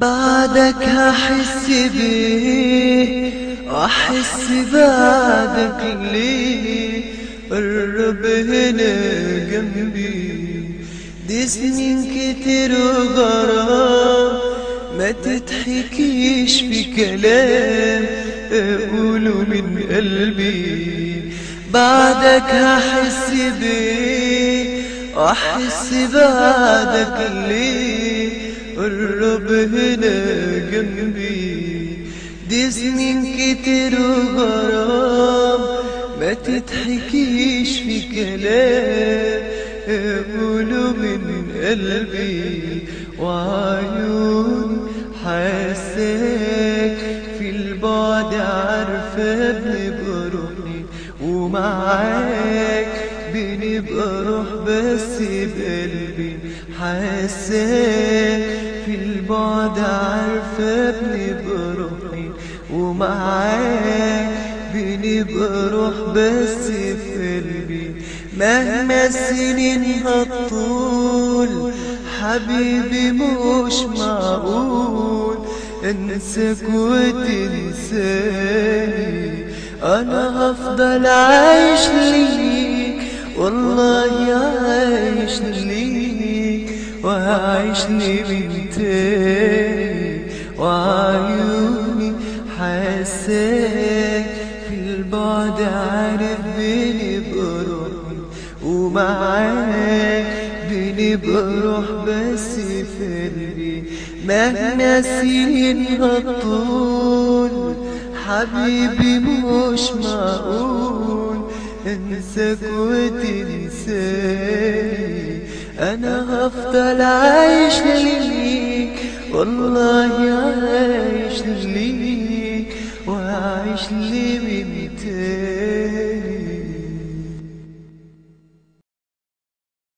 بعدك هحس بيه واحس بعدك ليه. قرب هنا جنبي، دي سنين كتير وغرام ما تضحكيش في كلام اقوله من قلبي. بعدك هحس بيه واحس بعدك ليه. قرب هنا جنبي، دي سنين كتير وغرام ما تضحكيش في كلام اقوله من قلبي. وعيون حاساك في البعد عارفة بنبقى روحي ومعاك بنبقى روح بس بقلبي. حاساك في البعد عارفة بنبقى روحي ومعاك بنبقى روح بس في قلبي. مهما السنين هتطول حبيبي مش معقول انساك وتنساني. انا هفضل عايش ليك والله عايش ليك وهعيش لي من تاني. وعيوني حاساك في البعد عارف بنبقى روحي ومعاك بنبقى روح بس في قلبي. مهما السنين هتطول حبيبي مش معقول انساك وتنساني. انا هفضل عايش ليك والله عايش ليك وعايش لي من تاني.